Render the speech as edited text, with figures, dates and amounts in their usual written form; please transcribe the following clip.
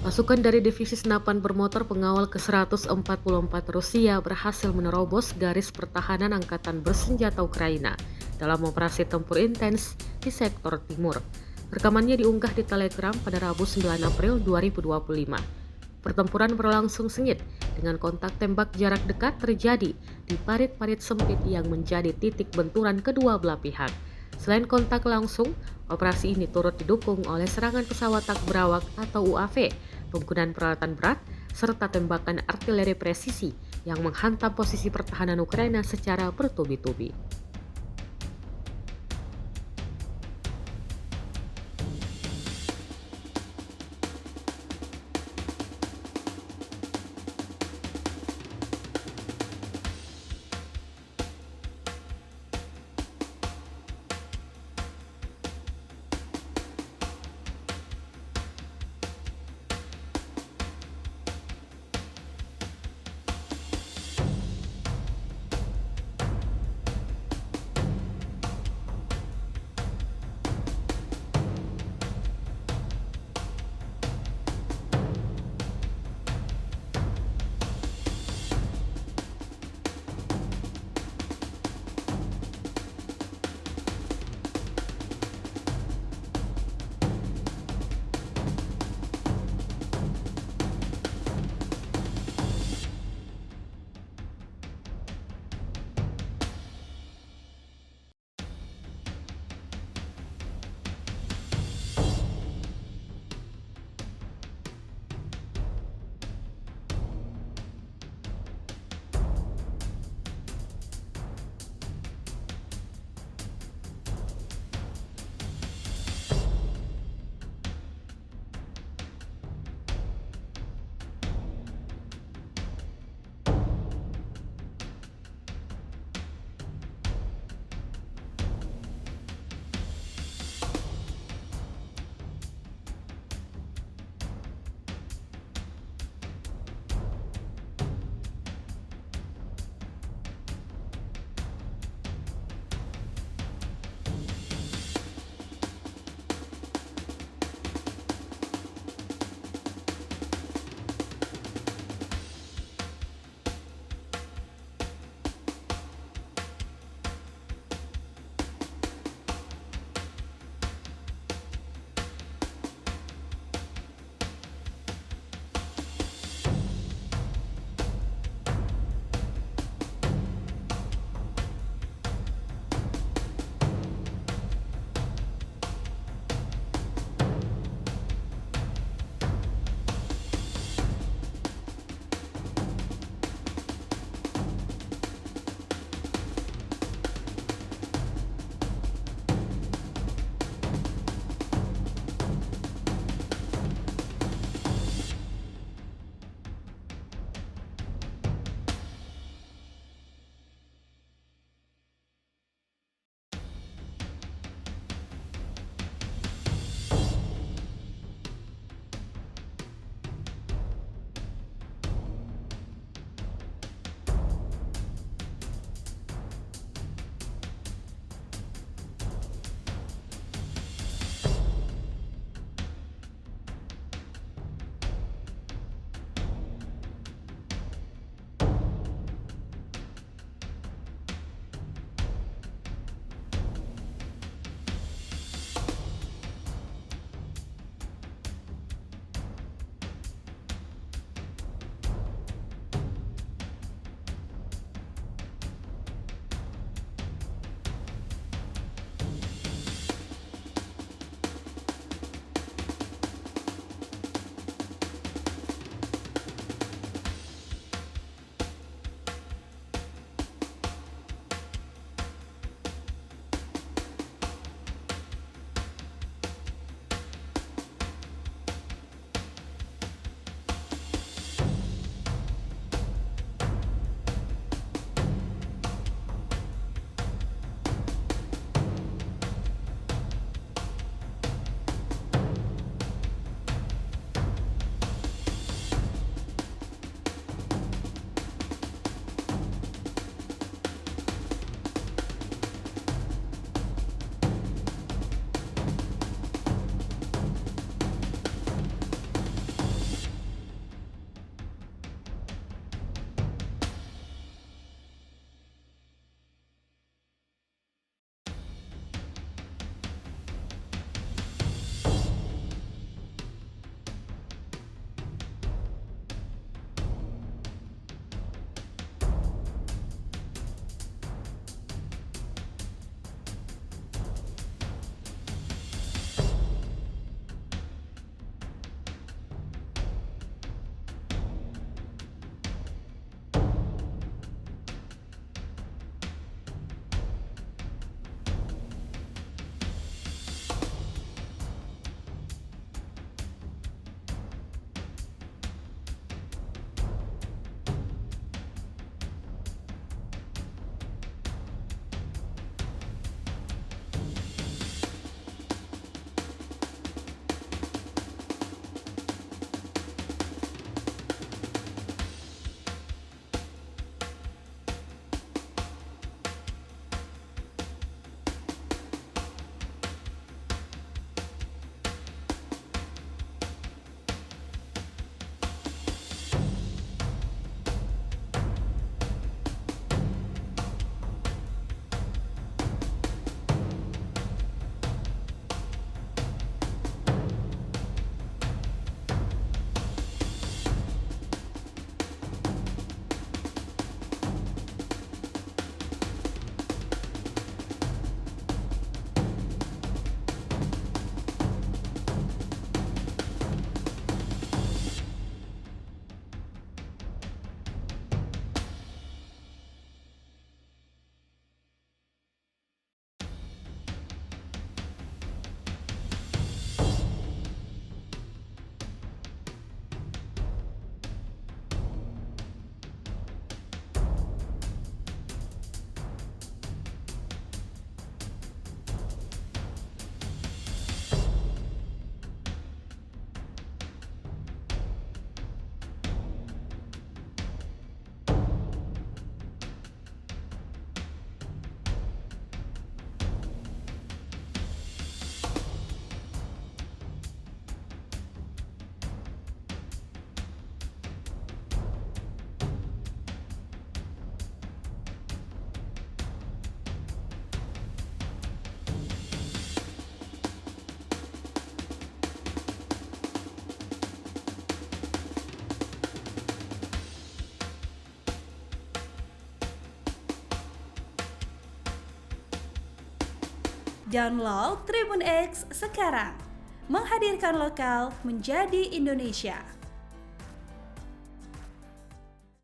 Pasukan dari Divisi Senapan Bermotor Pengawal ke-144 Rusia berhasil menerobos garis pertahanan Angkatan Bersenjata Ukraina dalam operasi tempur intens di sektor timur. Rekamannya diunggah di Telegram pada Rabu 9 April 2025. Pertempuran berlangsung sengit dengan kontak tembak jarak dekat terjadi di parit-parit sempit yang menjadi titik benturan kedua belah pihak. Selain kontak langsung, operasi ini turut didukung oleh serangan pesawat tak berawak atau UAV, penggunaan peralatan berat, serta tembakan artileri presisi yang menghantam posisi pertahanan Ukraina secara bertubi-tubi. Download Tribun X sekarang. Menghadirkan lokal menjadi Indonesia.